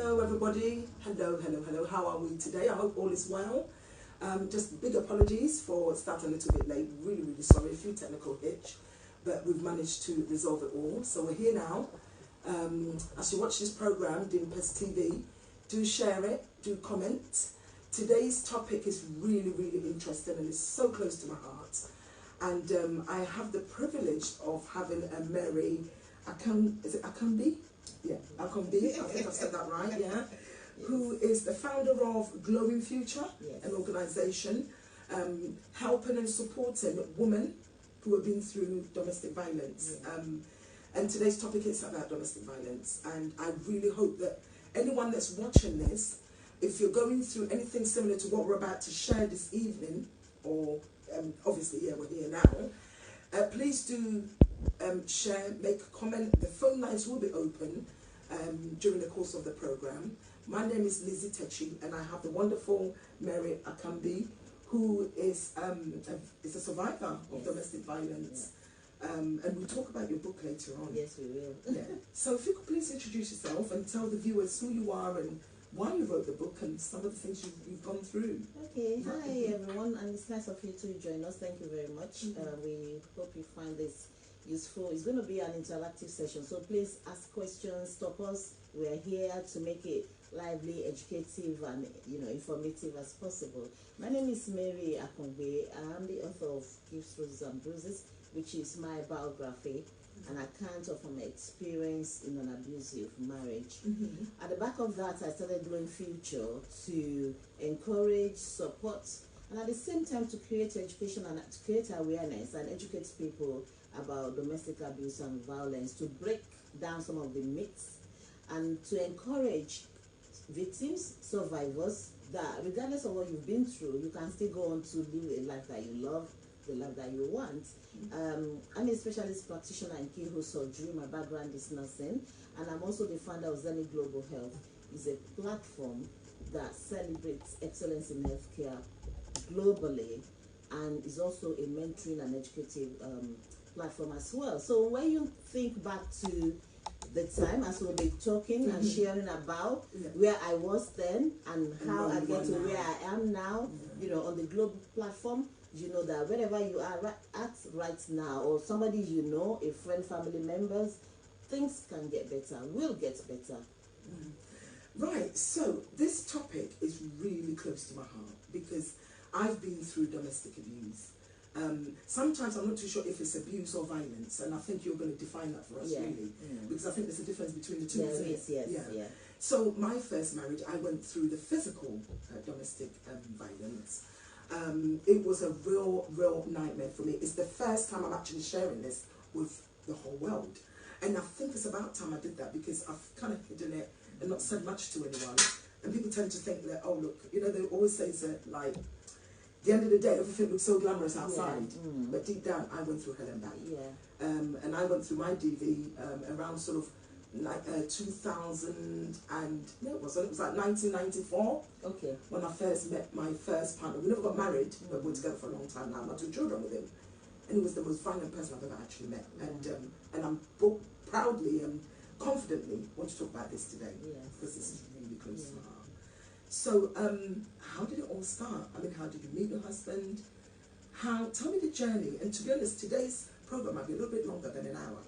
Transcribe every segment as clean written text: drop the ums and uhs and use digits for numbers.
Hello everybody, hello, how are we today? I hope all is well. Just big apologies for starting a little bit late, really sorry, a few technical hitch, but we've managed to resolve it all. So we're here now. As you watch this program, Doing Pest TV, do share it, do comment. Today's topic is really interesting and it's so close to my heart. And I have the privilege of having a Mary Akambi? Yeah, Akambi, I think I've said that right, yeah. Who is the founder of Glowing Future, an organisation helping and supporting women who have been through domestic violence. And today's topic is about domestic violence. And I really hope that anyone that's watching this, if you're going through anything similar to what we're about to share this evening, or obviously, yeah, we're here now, please do share, make a comment. The phone lines will be open during the course of the program. My name is Lizzie Techi, and I have the wonderful Mary Akambi, who is a survivor of domestic violence. And we'll talk about your book later on. Yes, we will. Yeah. So if you could please introduce yourself and tell the viewers who you are and why you wrote the book and some of the things you've gone through. Okay, hi everyone, and it's nice of you to join us. Thank you very much. We hope you find this useful. It's going to be an interactive session, so please ask questions, stop us. We're here to make it lively, educative, and informative as possible. My name is Mary Akambi. I'm the author of Gifts, Roses and Bruises, which is my biography, an account of my experience in an abusive marriage. At the back of that, I started Glowing Future to encourage, support, and at the same time to create education and to create awareness and educate people about domestic abuse and violence, to break down some of the myths and to encourage victims, survivors, that regardless of what you've been through, you can still go on to live a life that you love, the life that you want. I'm a specialist practitioner in keyhole surgery. My background is nursing, and I'm also the founder of Zenith Global Health. It's a platform that celebrates excellence in healthcare globally, and is also a mentoring and educative platform as well. So when you think back to the time, as we'll be talking and sharing about where I was then and how I get to where I am now, on the global platform, you know that wherever you are at right now, or somebody a friend, family members, things can get better, will get better. Right, so this topic is really close to my heart because I've been through domestic abuse. Sometimes I'm not too sure if it's abuse or violence, and I think you're going to define that for us, really, because I think there's a difference between the two. Yes. So my first marriage, I went through the physical domestic violence. It was a real nightmare for me. It's the first time I'm actually sharing this with the whole world, and I think it's about time I did that because I've kind of hidden it and not said much to anyone, and people tend to think that, oh look, they always say that, like, at the end of the day, everything looks so glamorous outside, but deep down, I went through hell and back. And I went through my DV around sort of like 2000 and it was like 1994. Okay. When I first met my first partner. We never got married, but we're together for a long time now. I've got 2 children with him, and he was the most violent person I've ever actually met. And I'm both proudly and confidently want to talk about this today because this is really close to my heart. So, how did it all start? I mean, how did you meet your husband? Tell me the journey. And to be honest, today's program might be a little bit longer than an hour.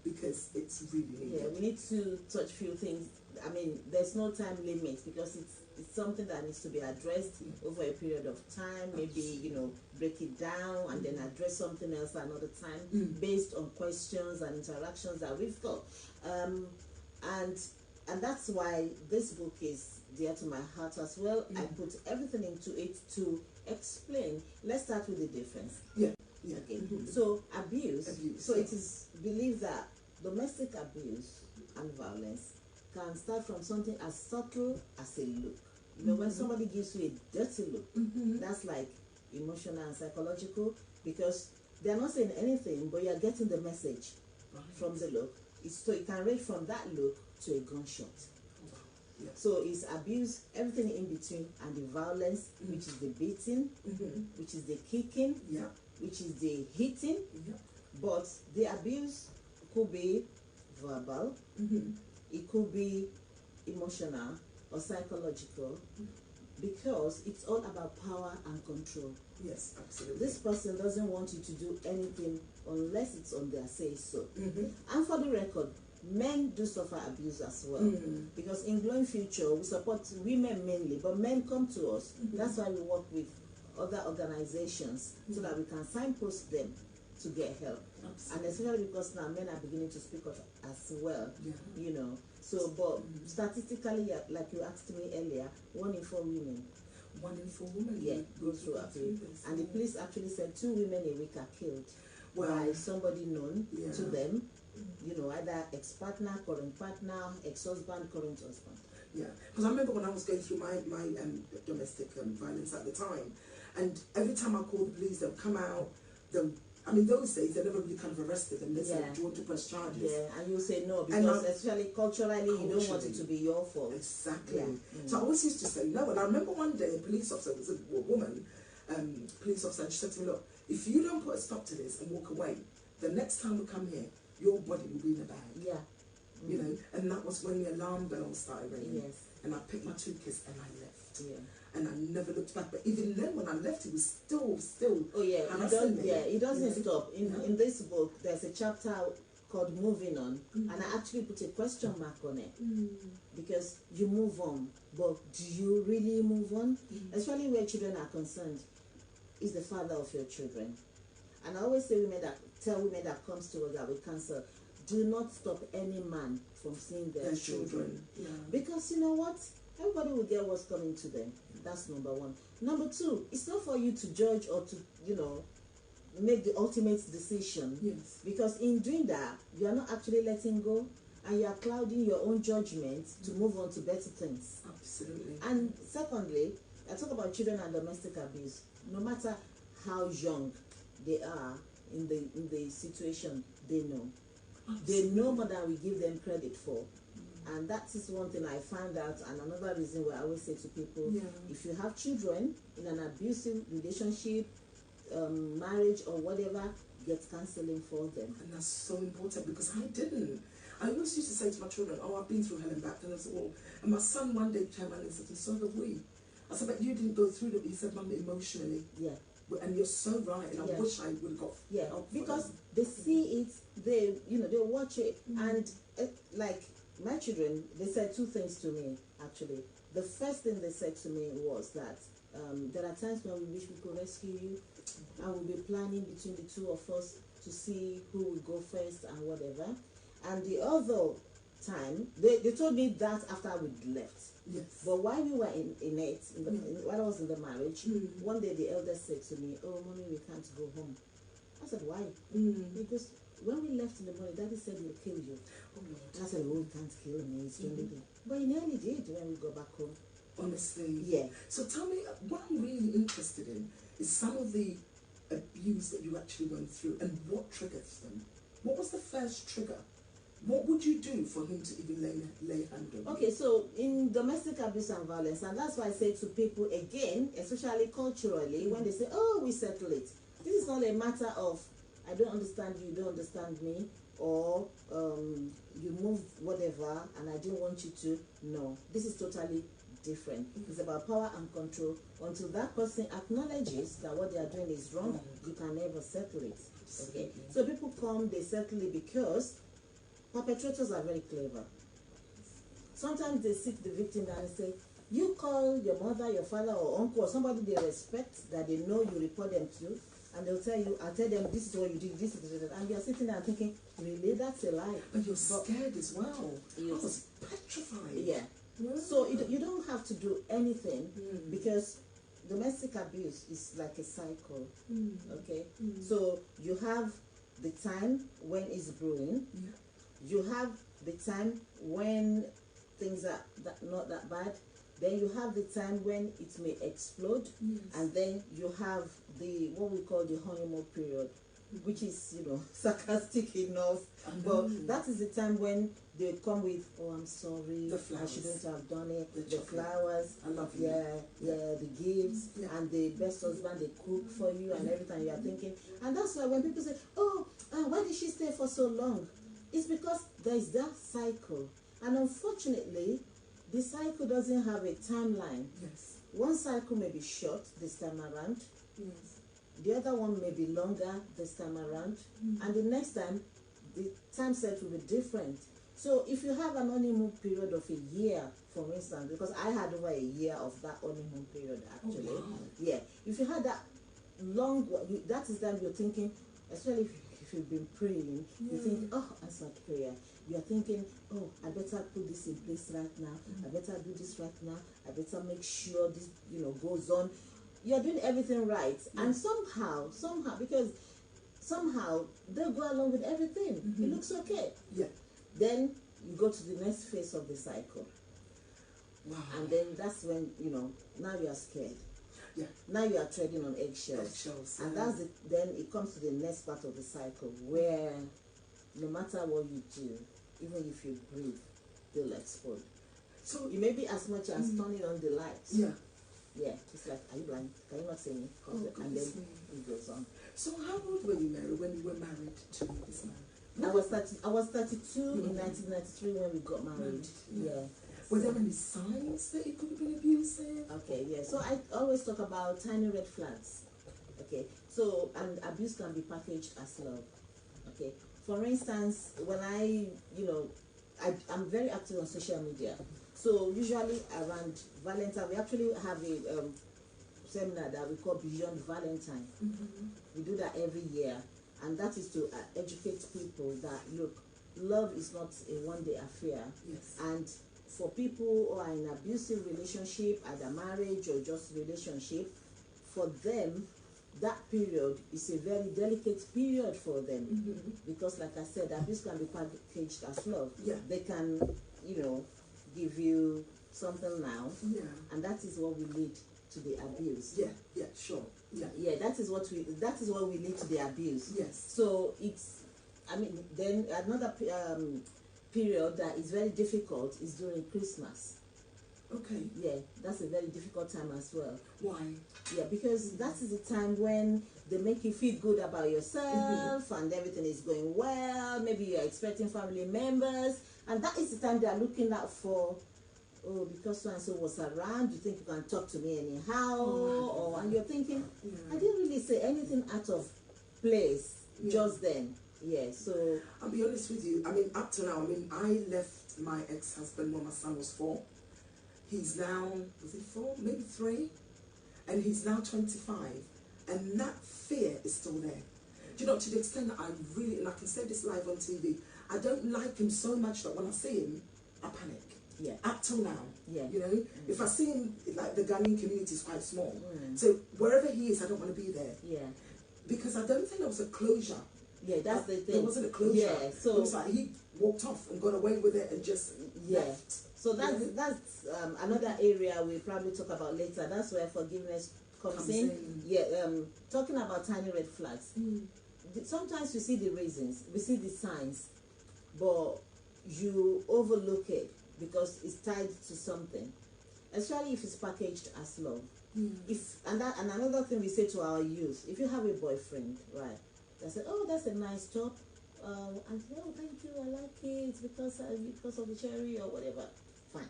Because it's really needed. We need to touch few things. I mean, there's no time limit because it's something that needs to be addressed over a period of time. Maybe, break it down and then address something else another time based on questions and interactions that we've got. And that's why this book is dear to my heart as well. I put everything into it to explain. Let's start with the difference. Okay. So abuse. So it is believed that domestic abuse and violence can start from something as subtle as a look. When somebody gives you a dirty look, that's like emotional and psychological, because they're not saying anything, but you're getting the message from the look. So it can range from that look to a gunshot. So it's abuse, everything in between, and the violence, which is the beating, which is the kicking, which is the hitting. But the abuse could be verbal, it could be emotional, or psychological, because it's all about power and control. Yes, absolutely. This person doesn't want you to do anything unless it's on their say-so. Mm-hmm. And for the record, men do suffer abuse as well. Mm-hmm. Because in Glowing Future, we support women mainly, but men come to us. Mm-hmm. That's why we work with other organizations so that we can signpost them to get help. Absolutely. And especially because now men are beginning to speak up as well, Yeah. you know. So, but statistically, like you asked me earlier, 1 in 4 women 1 in 4 women go through abuse. this. And the police actually said 2 women a week are killed Wow. by somebody known Yeah. to them, you know, either ex-partner, current partner, ex-husband, current husband. Yeah, because I remember when I was going through my domestic violence at the time, and every time I called the police, they'll come out. I mean, those days they never really kind of arrested them. They said, "Do you want to press charges?" Yeah, and you say no because especially culturally, you don't want it to be your fault. Exactly. Yeah. So I always used to say no. And I remember one day a police officer, it was a woman, police officer, and she said to me, "Look, if you don't put a stop to this and walk away, the next time we come here, your body will be in a bag." Yeah. You know, and that was when the alarm bells started ringing. Yes. And I picked my 2 kids and I left. Yeah. And I never looked back. But even then, when I left, it was still. Oh yeah, it doesn't stop. In this book, there's a chapter called "Moving On," and I actually put a question mark on it because you move on, but do you really move on? Especially where children are concerned, is the father of your children. And I always say tell women that comes to us that we counsel, do not stop any man from seeing their children. Yeah. Because you know what? Everybody will get what's coming to them. That's number 1. Number 2, it's not for you to judge or to, you know, make the ultimate decision. Yes. Because in doing that, you are not actually letting go and you are clouding your own judgment to move on to better things. Absolutely. And secondly, I talk about children and domestic abuse. No matter how young they are in the situation, they know. They know more than we give them credit for. And that is one thing I found out, and another reason why I always say to people, if you have children in an abusive relationship, marriage or whatever, get counseling for them. And that's so important because I didn't. I always used to say to my children, "Oh, I've been through hell and back." And I said, "Oh," and my son one day came around and said, "And so have we." I said, "But you didn't go through that." He said, "Mum, emotionally." Yeah. And you're so right, and I wish I would have got help because they see it, they watch it, and like my children, they said 2 things to me actually. The first thing they said to me was that there are times when we wish we could rescue you, and we'll be planning between the 2 of us to see who will go first and whatever. And the other time, they told me that after we left. Yes. But while we were while I was in the marriage, one day the eldest said to me, "Oh, Mommy, we can't go home." I said, "Why?" Because when we left in the morning, Daddy said he'll kill you. Oh, Lord. And I said, "Oh, he can't kill me. It's But he nearly did when we got back home. Honestly. Yeah. So tell me, what I'm really interested in is some of the abuse that you actually went through and what triggers them. What was the first trigger? What would you do for him to even lay hand on you? Okay, so in domestic abuse and violence, and that's why I say to people again, especially culturally, when they say, "Oh, we settle it," this is not a matter of I don't understand you, you don't understand me, or you move whatever and I didn't want you to. No, this is totally different. It's about power and control. Until that person acknowledges that what they are doing is wrong, you can never settle it. Okay, so people come, they settle it because perpetrators are very clever. Sometimes they sit the victim down and say, "You call your mother, your father, or uncle, or somebody they respect that they know you report them to, and they'll tell you, I'll tell them this is what you did, this is it," and you're sitting there thinking, really, that's a lie. But you're scared as well. I was petrified. Yeah. So you don't have to do anything because domestic abuse is like a cycle. Okay. So you have the time when it's brewing. You have the time when things are not that bad. Then you have the time when it may explode, and then you have the what we call the honeymoon period, which is sarcastic enough, but that is the time when they come with, "Oh, I'm sorry, I shouldn't have done it." The flowers, I love you. The gifts, and the best husband they cook for you, and everything you are thinking. And that's why when people say, "Oh, why did she stay for so long?" It's because there is that cycle, and unfortunately, the cycle doesn't have a timeline. Yes. One cycle may be short this time around, Yes. the other one may be longer this time around, and the next time the time set will be different. So if you have an honeymoon period of a year, for instance, because I had over a year of that honeymoon period actually. Oh, wow. Yeah, if you had that long, that is time you're thinking, especially if you've been praying, you think, oh, answered prayer. You're thinking, oh, I better put this in place right now. I better do this right now. I better make sure this, goes on. You're doing everything right, and somehow, because somehow they go along with everything. It looks okay. Yeah. Then you go to the next phase of the cycle. Wow. And then that's when, now you are scared. Yeah. Now you are treading on eggshells. Eggshells. And that's then it comes to the next part of the cycle where no matter what you do, even if you breathe, they'll explode. So it may be as much as turning on the lights. Yeah. Yeah. It's like, are you blind? Can you not see me? And then it goes on. So how old were you, Mary, when you were married to this man? I was 32 in 1993 when we got married. Yeah. Were there any signs that he could have been abusive? Okay, yeah. So I always talk about tiny red flags. Okay. So, and abuse can be packaged as love. Okay. For instance, when I'm very active on social media. So usually around Valentine, we actually have a seminar that we call Beyond Valentine. We do that every year. And that is to educate people that, look, love is not a one-day affair. Yes. And for people who are in abusive relationship, either marriage or just relationship, for them, that period is a very delicate period for them. Because like I said, abuse can be packaged as love. Yeah. They can, give you something now. Yeah. And that is what will lead to the abuse. Yeah, yeah, sure. Yeah. Yeah, that is what we lead to the abuse. Yes. So then another period that is very difficult is during Christmas. Okay. Yeah, that's a very difficult time as well. Why? Yeah, because that is the time when they make you feel good about yourself and everything is going well. Maybe you're expecting family members, and that is the time they are looking out for. Oh, because so and so was around, you think you can talk to me anyhow, and you're thinking, I didn't really say anything out of place just then. Yeah, so I'll be honest with you. Up to now, I left my ex-husband when my son was 4. He's now, was he 4? Maybe 3. And he's now 25. And that fear is still there. Do you know, to the extent that and I can say this live on TV, I don't like him so much that when I see him, I panic. yeah. Up till now. Yeah. If I see him, like the Ghanaian community is quite small. So wherever he is, I don't want to be there. Yeah. Because I don't think there was a closure. Yeah, that's the thing. There wasn't a closure. Yeah, so it was like he walked off and got away with it and just left. So that's another area we probably talk about later. That's where forgiveness comes in. Yeah, talking about tiny red flags. Sometimes we see the reasons, we see the signs, but you overlook it because it's tied to something, especially if it's packaged as love. And another thing we say to our youth: if you have a boyfriend, right? They say, "Oh, that's a nice top," and say, "Oh, thank you, I like it because of the cherry or whatever." Fine.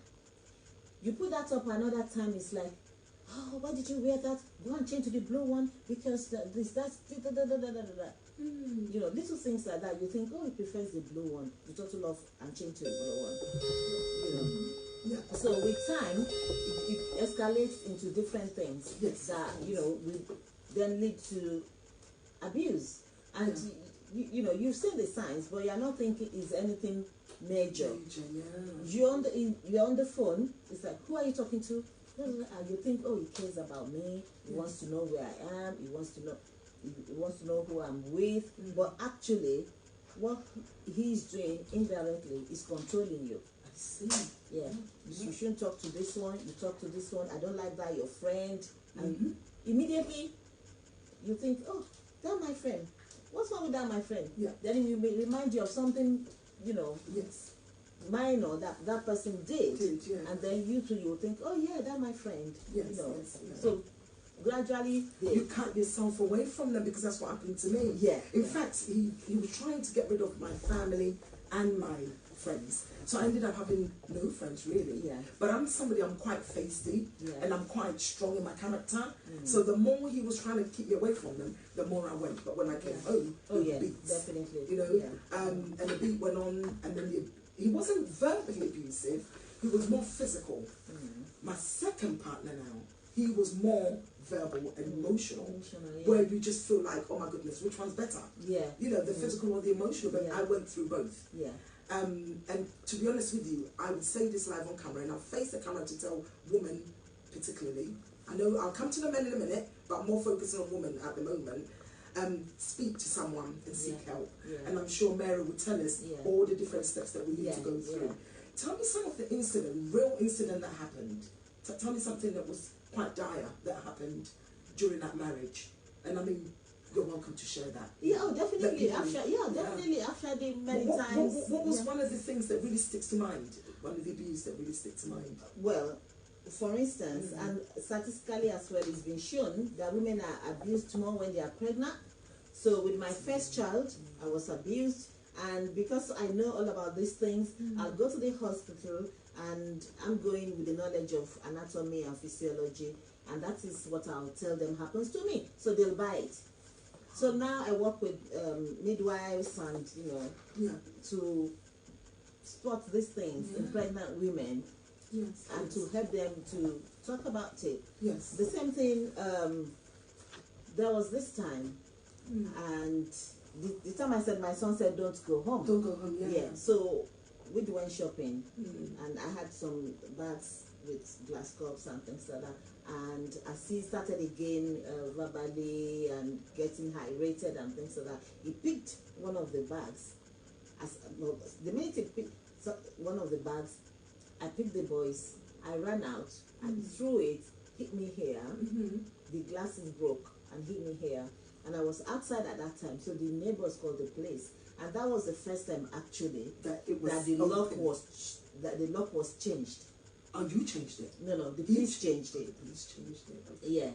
You put that up another time, it's like, "Oh, why did you wear that? Go and change to the blue one because little things like that. You think, oh, he prefers the blue one. You total off and change to the blue one. Yeah. So with time, it escalates into different things that will then lead to abuse. And you've seen the signs, but you're not thinking is anything major. You're on the phone. It's like, who are you talking to? And you think, oh, he cares about me. He wants to know where I am. He wants to know who I'm with. But actually, what he's doing indirectly is controlling you. I see. Yeah. You shouldn't talk to this one. You talk to this one. I don't like that. Your friend. And immediately, you think, oh, that's my friend. What's wrong with that, my friend? Yeah. Then it will remind you of something, Yes. minor that person did. Yeah. And then you will think, oh yeah, that's my friend. Yes, So gradually you cut yourself away from them, because that's what happened to me. Yeah. In fact, he was trying to get rid of my family and my friends. So I ended up having no friends really. Yeah. But I'm quite feisty, Yeah. and I'm quite strong in my character. So the more he was trying to keep me away from them, the more I went. But when I came home, Oh there yeah, were beats, definitely. you know. Yeah. And the beat went on, and then he wasn't verbally abusive. He was more physical. My second partner now, he was more verbal and emotional, Yeah. where you just feel like, oh my goodness, which one's better? Yeah. You know, the physical or the emotional. But Yeah. I went through both. Yeah. And to be honest with you, I would say this live on camera, and I'll face the camera to tell women particularly. I know I'll come to the men in a minute, but I'm more focusing on women at the moment. Speak to someone and seek help. Yeah. And I'm sure Mary would tell us all the different steps that we need to go through. Yeah. Tell me some of the real incident that happened. Tell me something that was quite dire that happened during that marriage. And I mean, you're welcome to share that. Yeah, oh, definitely. Definitely. I've shared it many times. What was one of the things that really sticks to mind? One of the abuse that really sticks to mind? Well, for instance, and statistically as well, it's been shown that women are abused more when they are pregnant. So with my first child, I was abused, and because I know all about these things, I'll go to the hospital, and I'm going with the knowledge of anatomy and physiology, and that is what I'll tell them happens to me. So they'll buy it. So now I work with midwives and, to spot these things in pregnant women and to help them to talk about it. Yes. The same thing, there was this time, and the time I said, my son said, don't go home. Don't go home, Yeah, so we went shopping, and I had some bags with glass cups and things like that. And as he started again verbally and getting high-rated and things like that, he picked one of the bags. The minute he picked one of the bags, I picked the boys. I ran out and threw it, hit me here. The glasses broke and hit me here. And I was outside at that time, so the neighbors called the police. And that was the first time actually that the lock was changed. Oh, you changed it? No, the police changed it. The police changed it. Okay. Yeah.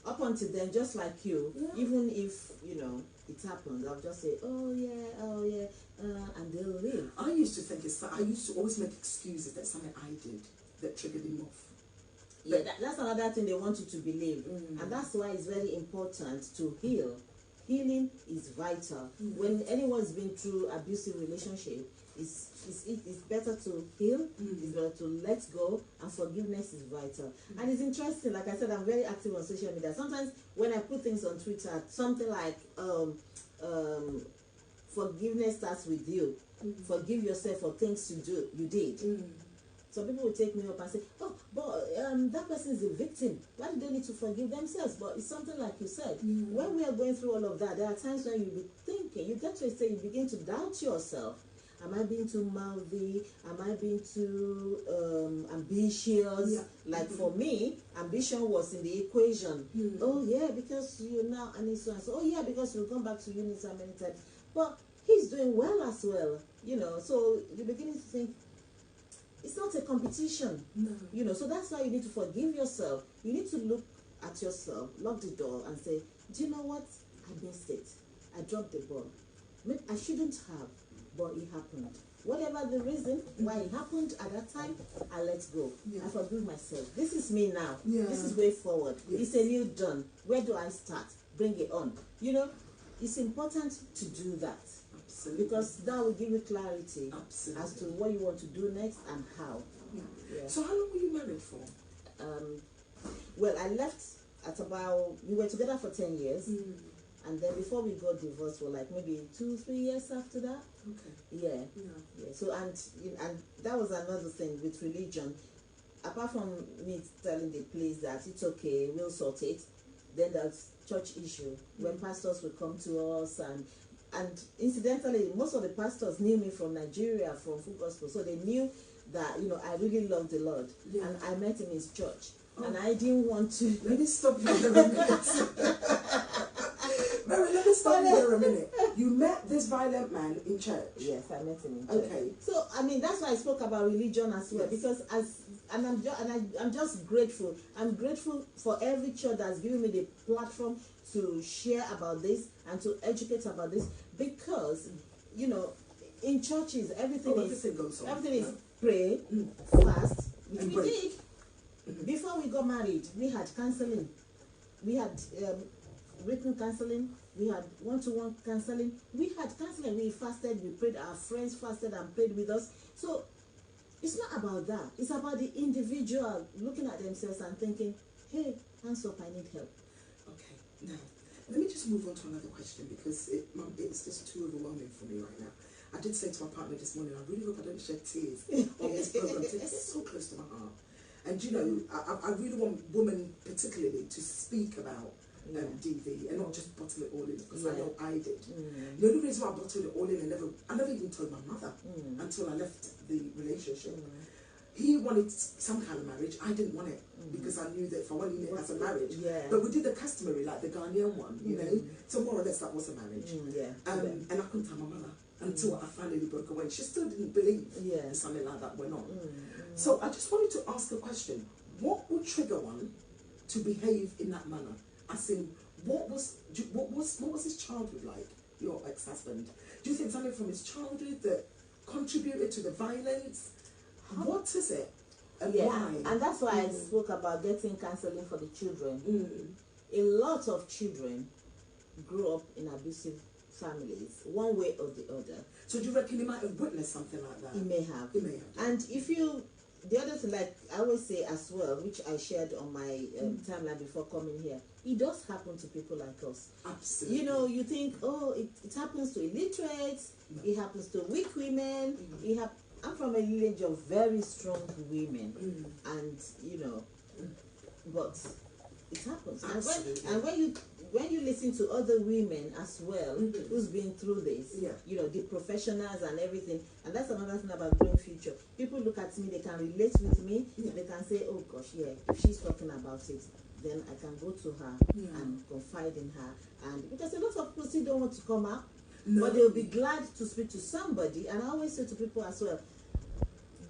Up until then, just like you, even if, it happens, I'll just say, oh yeah, and they'll leave. I used to always make excuses that something I did that triggered him off. Yeah, that's another thing they want you to believe. And that's why it's very important to heal. Healing is vital. When anyone's been through abusive relationship, it's better to heal, it's better to let go, and forgiveness is vital. And it's interesting, like I said, I'm very active on social media. Sometimes when I put things on Twitter, something like forgiveness starts with you. Forgive yourself for things you did. Some people will take me up and say, oh, but that person is a victim. Why do they need to forgive themselves? But it's something like you said. When we are going through all of that, there are times when you'll be thinking, you get to a stage, you begin to doubt yourself. Am I being too mouthy? Am I being too ambitious? Yeah. Like for me, ambition was in the equation. Oh yeah, because you're now and so and so. Oh yeah, because you'll come back to uni so many times. But he's doing well as well, So you're beginning to think it's not a competition, So that's why you need to forgive yourself. You need to look at yourself, lock the door, and say, do you know what? I missed it. I dropped the ball. Maybe I shouldn't have. But it happened. Whatever the reason why it happened at that time, I let go. I forgive myself. This is me now. This is way forward. It's a new dawn. Where do I start? Bring it on. It's important to do that. Absolutely. Because that will give you clarity as to what you want to do next and how. So how long were you married for? Well, I left at we were together for 10 years. And then before we got divorced, for like maybe 2-3 years after that. Okay. Yeah. So and that was another thing with religion. Apart from me telling the police that it's okay, we'll sort it. Then there's church issue when pastors would come to us and incidentally, most of the pastors knew me from Nigeria, from Full Gospel, so they knew that I really loved the Lord, and I met him in his church, and I didn't want to. Let me stop you there a minute. Mary, let me stop you there a minute. You met this violent man in church. Yes, I met him in church. Okay. So that's why I spoke about religion as well, because I'm just grateful. I'm grateful for every church that's given me the platform to share about this and to educate about this, because In churches, everything goes on. Everything is pray, fast, which we did. Before we got married, we had counseling. We had written counseling. We had one-to-one counseling. We had counseling. We fasted. We prayed. Our friends fasted and prayed with us. So it's not about that. It's about the individual looking at themselves and thinking, hey, hands up, I need help. Okay, now, let me just move on to another question because it's just too overwhelming for me right now. I did say to my partner this morning, I really hope I don't shed tears on this program. It's so close to my heart. And you know, I really want women particularly to speak about DV and not just bottle it all in, because I know I did. The only reason why I bottled it all in and I never even told my mother until I left the relationship. He wanted some kind of marriage. I didn't want it because I knew that if I wanted it as a marriage. But we did the customary, like the Ghanaian one, you know. So more or less that was a marriage. And I couldn't tell my mother until I finally broke away. She still didn't believe something like that went on. So I just wanted to ask a question. What would trigger one to behave in that manner? As in, what was his childhood like, your ex-husband? Do you think something from his childhood that contributed to the violence? What is it? And why? And that's why I spoke about getting counseling for the children. A lot of children grew up in abusive families, one way or the other. So do you reckon he might have witnessed something like that? He may have. He may have. And if you, the other thing, like I always say as well, which I shared on my timeline before coming here, it does happen to people like us. Absolutely. You know, you think, oh, it happens to illiterates, it happens to weak women, I'm from a lineage of very strong women, and you know, but it happens. And when you listen to other women as well who's been through this, you know, the professionals and everything, and that's another thing about Growing Future. People look at me, they can relate with me, they can say, oh gosh, if she's talking about it, then I can go to her and confide in her. And because a lot of people still don't want to come out, but they'll be glad to speak to somebody. And I always say to people as well,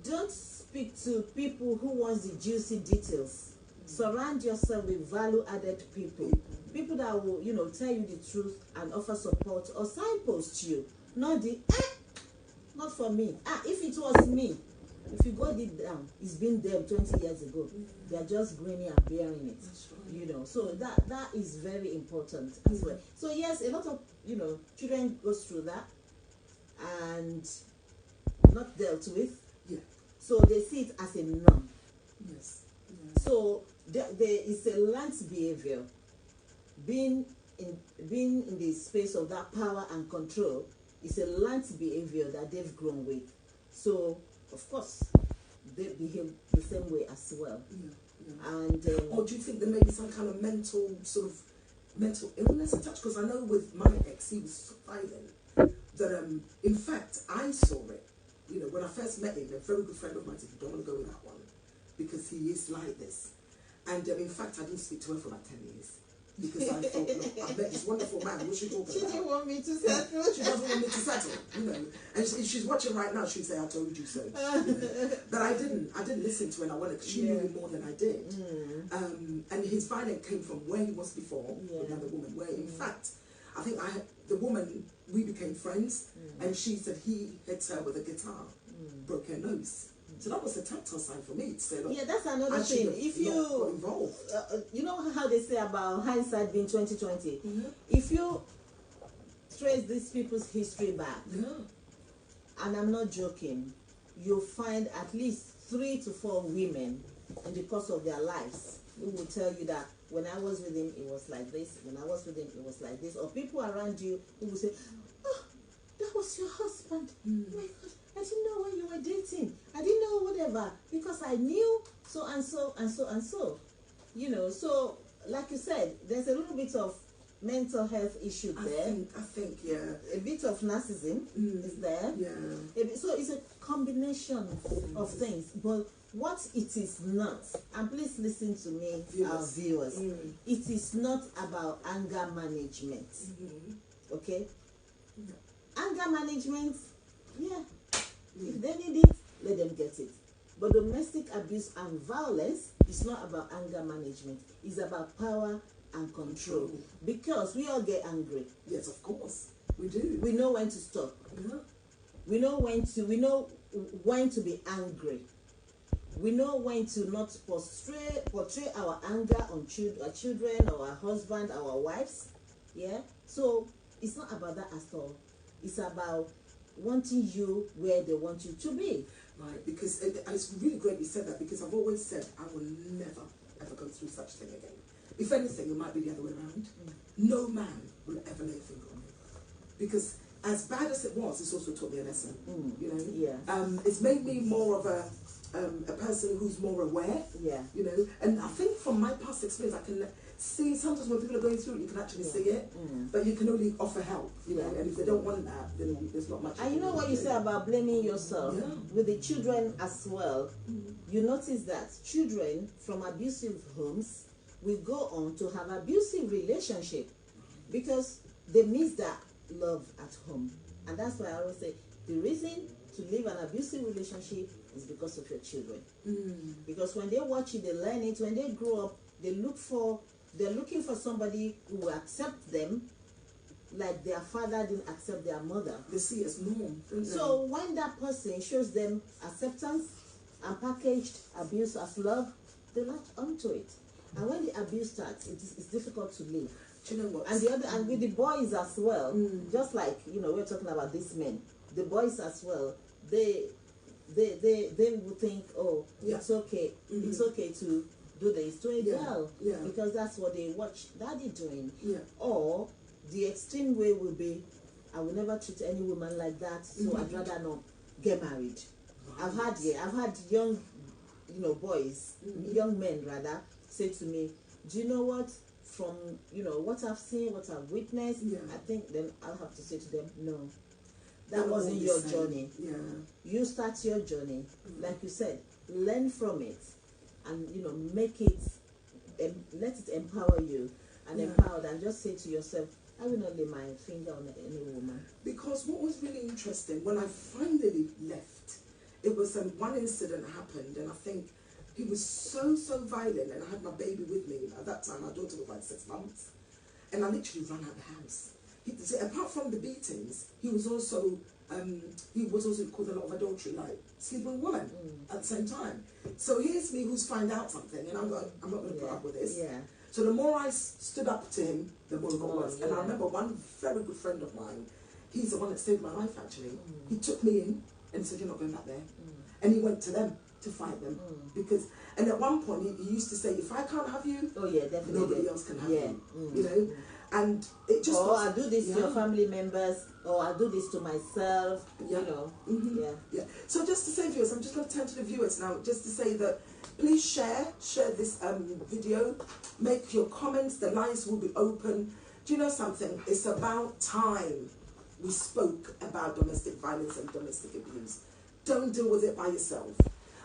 don't speak to people who want the juicy details. Surround yourself with value-added people. People that will, you know, tell you the truth and offer support or signpost you. Not the, not for me. If it was me, if you go deep down, it's been them 20 years ago. They're just grinning and bearing it. You know, so that is very important as well. So yes, a lot of, you know, children goes through that and not dealt with. So they see it as a norm. So there is a learned behavior. Being in the space of that power and control is a learned behavior that they've grown with. So of course they behave the same way as well. And or do you think there may be some kind of mental illness attached? Because I know with my ex, he was so violent that in fact I saw it. You know, when I first met him, a very good friend of mine said, you don't want to go with that one because he is like this. And in fact, I didn't speak to her for about 10 years because I thought, look, I met this wonderful man. What's she talking about? She didn't want me to settle. She doesn't want me to settle, you know. And if she's watching right now, she'd say, I told you so. You know? But I didn't listen to her, and I wanted, because she knew him more than I did. And his violence came from where he was before with another woman, where in fact, I think the woman, we became friends, and she said he hit her with a guitar, broke her nose. So that was a tactile sign for me to say, look, that's another thing. If you got involved, you know how they say about hindsight being 2020. If you trace these people's history back, and I'm not joking, you'll find at least 3 to 4 women in the course of their lives who will tell you that when I was with him, it was like this. When I was with him, it was like this. Or people around you who will say, oh, that was your husband. Oh my God, I didn't know when you were dating. I didn't know whatever, because I knew so and so and so and so. You know, so like you said, there's a little bit of mental health issue there. I think, A bit of narcissism is there. So it's a combination of things. But what it is not, and please listen to me, our viewers, it is not about anger management. Okay? Anger management, if they need it, let them get it. But domestic abuse and violence is not about anger management. It's about power and control. Because we all get angry. Yes, of course. We do. We know when to stop. We know when to be angry. We know when to not portray our anger on our children, or our husband, our wives. Yeah. So it's not about that at all. It's about wanting you where they want you to be. Right, because and it's really great you said that, because I've always said I will never ever go through such a thing again. If anything, it might be the other way around. No man will ever lay a finger on me, because as bad as it was, it's also taught me a lesson. You know, Yeah. It's made me more of a person who's more aware. Yeah. You know, and I think from my past experience, I can see sometimes when people are going through it, you can actually see it, but you can only offer help. You know, and if they don't want that, then there's not much. And you know what you say about blaming yourself with the children as well. You notice that children from abusive homes will go on to have abusive relationship because they miss that love at home. And that's why I always say the reason to live an abusive relationship is because of your children. Because when they watch it, they learn it. When they grow up, they're looking for somebody who will accept them like their father didn't accept their mother. They see it as norm. So when that person shows them acceptance and packaged abuse as love, they latch onto it. And when the abuse starts, it's difficult to leave. Do you know what? And with the boys as well, just like we're talking about these men, the boys as well, they will think, oh, it's okay, it's okay to do this to a girl because that's what they watch daddy doing. Or the extreme way will be, I will never treat any woman like that, so I'd rather not get married. I've had young boys, young men rather, say to me, do you know what, from what I've seen, what I've witnessed, I think then I'll have to say to them, no, that wasn't your journey. You start your journey, like you said, learn from it, and make it, let it empower you, and empowered, and just say to yourself, I will not lay my finger on any woman. Because what was really interesting, when I finally left, it was one incident happened, and I think he was so violent, and I had my baby with me. At that time, my daughter was like 6 months, and I literally ran out the house. Apart from the beatings, he was also called a lot of adultery, like sleeping with a woman at the same time. So here's me who's find out something, and I'm not going to put up with this. So the more I stood up to him, the more it got worse. And I remember one very good friend of mine, he's the one that saved my life actually. He took me in and said, you're not going back there. And he went to them to fight them. And at one point he used to say, if I can't have you, definitely nobody else can have you. You know? And it just I'll do this to your family members, or I'll do this to myself, So just to say, viewers, I'm just going to turn to the viewers now, just to say that please share this video, make your comments, the lines will be open. Do you know something? It's about time we spoke about domestic violence and domestic abuse. Don't deal with it by yourself.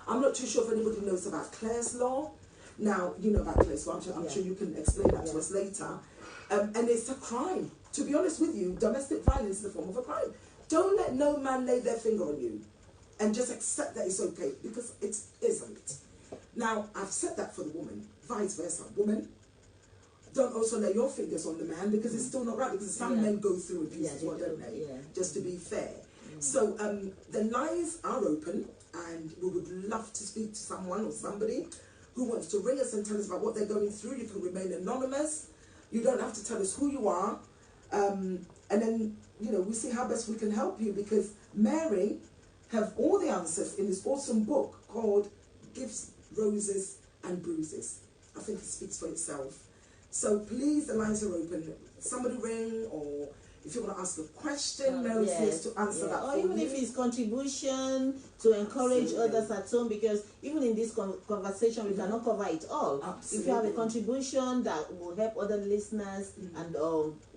I'm not too sure if anybody knows about Clare's Law. Now, you know about Clare's Law, I'm sure you can explain that to us later. And it's a crime. To be honest with you, domestic violence is a form of a crime. Don't let no man lay their finger on you and just accept that it's okay, because it isn't. Now, I've said that for the woman, vice versa. Woman, don't also lay your fingers on the man, because it's still not right, because some men go through abuse as well, don't they? Just to be fair. So the lines are open, and we would love to speak to someone or somebody who wants to ring us and tell us about what they're going through. You can remain anonymous. You don't have to tell us who you are. And then, we see how best we can help you, because Mary have all the answers in this awesome book called Gifts, Roses and Bruises. I think it speaks for itself. So please, the lines are open. Somebody ring, or if you want to ask a question, Mary's here to answer that. Or even if it's contribution to encourage others at home, because even in this conversation, we cannot cover it all. If you have a contribution that will help other listeners and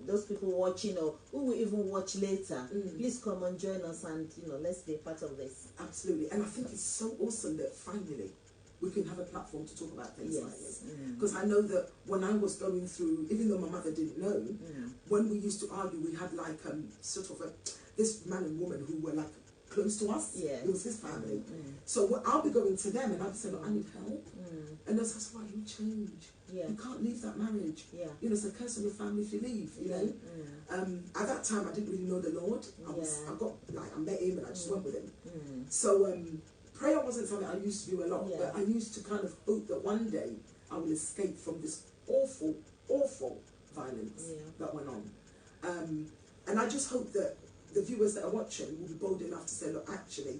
those people watching, or who will even watch later, please come and join us, and let's be a part of this. Absolutely. And I think it's so awesome that finally we can have a platform to talk about things like this. Because I know that when I was going through, even though my mother didn't know, when we used to argue, we had like this man and woman who were like close to us. Yeah. It was his family. So I'll be going to them and I'll be saying, look, I need help. And that's why you change. Yeah. You can't leave that marriage. Yeah. You know, it's a curse on your family if you leave, you know. At that time, I didn't really know the Lord. I met him and I just went with him. So prayer wasn't something I used to do a lot, but I used to kind of hope that one day I will escape from this awful, awful violence that went on. And I just hope that the viewers that are watching will be bold enough to say, look, actually,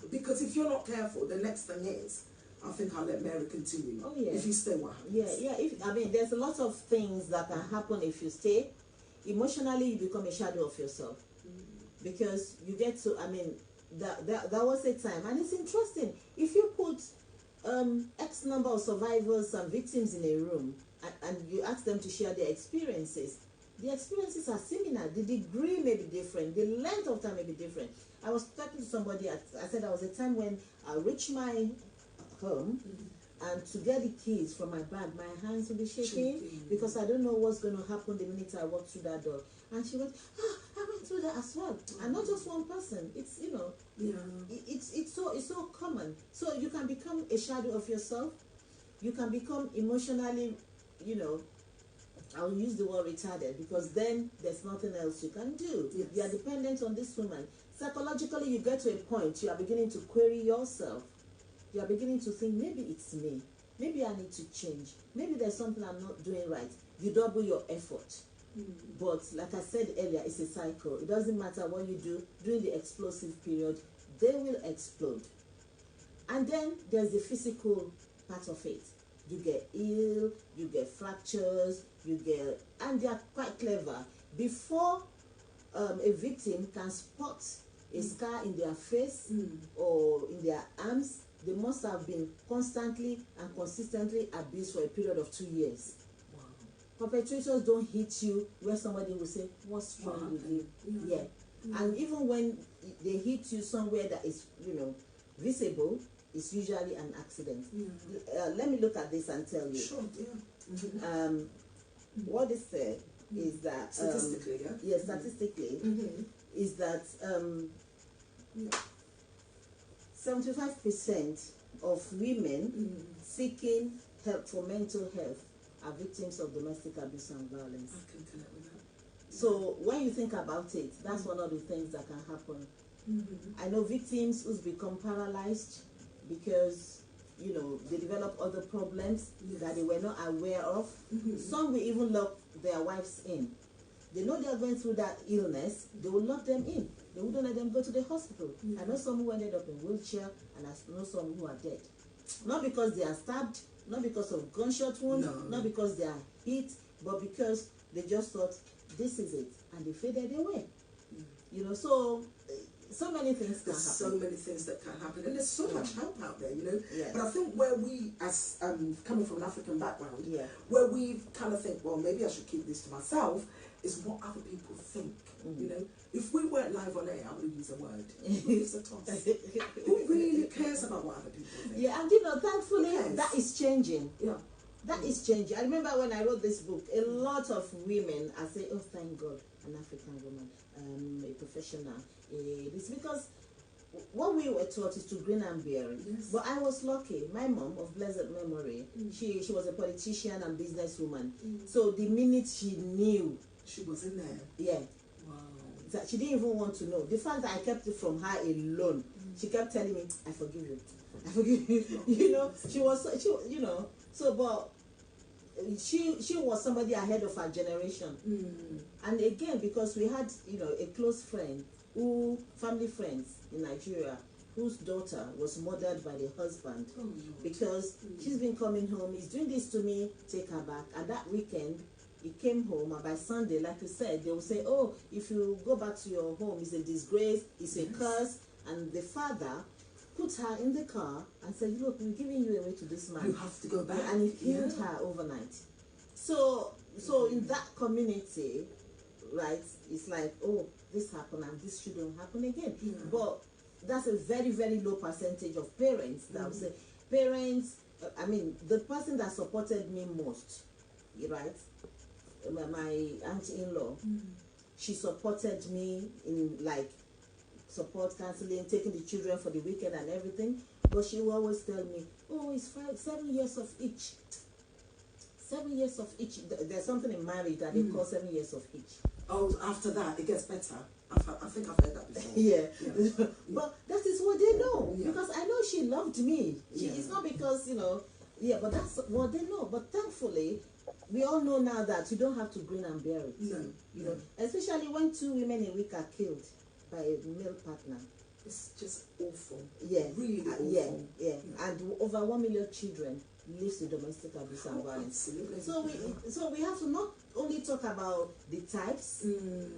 because if you're not careful, the next thing is, I think I'll let Mary continue. Oh, yeah. If you stay, what happens? Yeah. There's a lot of things that can happen if you stay. Emotionally, you become a shadow of yourself. Because you get to, that was a time. And it's interesting. If you put X number of survivors and victims in a room and you ask them to share their experiences, the experiences are similar. The degree may be different. The length of time may be different. I was talking to somebody, I said there was a time when I reached my home and to get the keys from my bag, my hands will be shaking because I don't know what's going to happen the minute I walk through that door. And she went, I went through that as well. And not just one person. It's, you know, it's so common. So you can become a shadow of yourself. You can become emotionally, you know, I'll use the word retarded because then there's nothing else you can do. Yes. You are dependent on this woman. Psychologically, you get to a point, you are beginning to query yourself. You are beginning to think, maybe it's me. Maybe I need to change. Maybe there's something I'm not doing right. You double your effort. But like I said earlier, it's a cycle. It doesn't matter what you do during the explosive period, they will explode. And then there's the physical part of it. You get ill, you get fractures, and they are quite clever. Before a victim can spot a scar in their face or in their arms, they must have been constantly and consistently abused for a period of 2 years. Wow. Perpetrators don't hit you where somebody will say, what's wrong with you? And even when they hit you somewhere that is, you know, visible, it's usually an accident. Let me look at this and tell you. Sure, what is said is that statistically, statistically, is that 75% of women seeking help for mental health are victims of domestic abuse and violence. I can connect with that. So when you think about it, that's one of the things that can happen. I know victims who's become paralyzed because, you know, they develop other problems that they were not aware of. Some will even lock their wives in. They know they are going through that illness, they will lock them in. They wouldn't let them go to the hospital. I know some who ended up in wheelchair, and I know some who are dead. Not because they are stabbed, not because of gunshot wounds, not because they are hit, but because they just thought, this is it, and they faded away. You know, so many things can happen. So many things that can happen, and there's so much help out there, you know. But I think where we, as coming from an African background, where we kind of think, well, maybe I should keep this to myself, is what other people think. You know, if we weren't live on air, I would use a word. Who gives a toss? Who really cares about what other people think? Yeah, and you know, thankfully, that is changing. Yeah. That is changing. I remember when I wrote this book, a lot of women are saying, oh, thank God, an African woman, a professional. It's because what we were taught is to grin and bear it. But I was lucky. My mom, of blessed memory, she was a politician and businesswoman. So the minute she knew, she was in there. Yeah. Wow. She didn't even want to know. The fact that I kept it from her alone, she kept telling me, I forgive you. I forgive you. You know, she you know, so, but she was somebody ahead of her generation. And again, because we had, you know, a close friend, family friends in Nigeria, whose daughter was murdered by the husband because she's been coming home, he's doing this to me, take her back. And that weekend, he came home, and by Sunday, like you said, they will say, oh, if you go back to your home, it's a disgrace, it's a curse. And the father put her in the car and said, look, we're giving you away to this man. You have to go back. And he killed her overnight. So in that community, right, it's like, oh, this happened and this shouldn't happen again. But that's a very, very low percentage of parents that would say, parents, I mean, the person that supported me most, right, my auntie-in-law, she supported me in, like, support, counseling, taking the children for the weekend and everything. But she will always tell me, oh, it's 7 years of each. 7 years of each. There's something in marriage that they call 7 years of each. Oh, after that, it gets better. I think I've heard that before. Yeah. Yeah. But that is what they know. Yeah. Because I know she loved me. It's not because, but that's what they know. But thankfully, we all know now that you don't have to grin and bear it. No. Especially when 2 women a week are killed by a male partner. It's just awful. Yeah. Really awful. Yeah. And over 1 million children lives to domestic abuse and violence. Absolutely. So we have to not only talk about the types,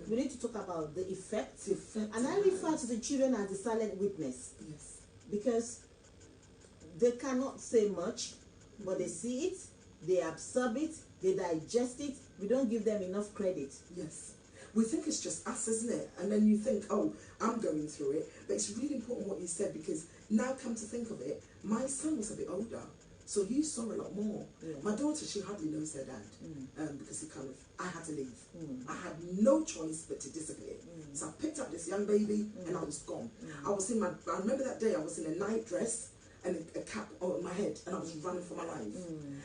we need to talk about the effects. And I refer to the children as the silent witness. Yes. Because they cannot say much, but they see it, they absorb it, they digest it. We don't give them enough credit. Yes. We think it's just us, isn't it? And then you think, oh, I'm going through it. But it's really important what you said, because now come to think of it, my son was a bit older, so he saw a lot more. Yeah. My daughter, she hardly knows her dad, because I had to leave. I had no choice but to disappear. So I picked up this young baby and I was gone. I remember that day I was in a night dress and a cap on my head, and I was running for my life.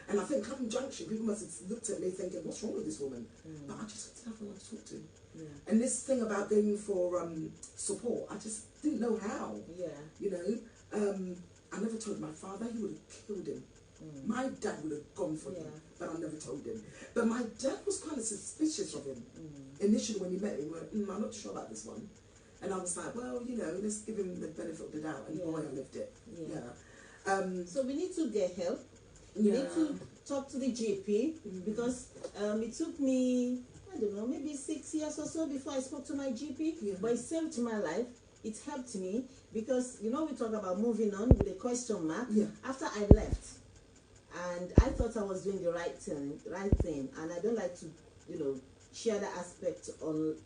And I think Clapham Junction, people must have looked at me thinking, what's wrong with this woman? But I just didn't have anyone to talk to. Yeah. And this thing about going for support, I just didn't know how. Yeah. I never told my father. He would have killed him. My dad would have gone for him, but I never told him. But my dad was kind of suspicious of him. Initially when he met me, he went, I'm not sure about this one. And I was like, well, let's give him the benefit of the doubt. And boy, I lived it. So we need to get help. We need to talk to the GP, because it took me, I don't know, maybe 6 years or so before I spoke to my GP. But it saved my life. It helped me, because we talk about moving on with a question mark. After I left, and I thought I was doing the right thing, and I don't like to share that aspect on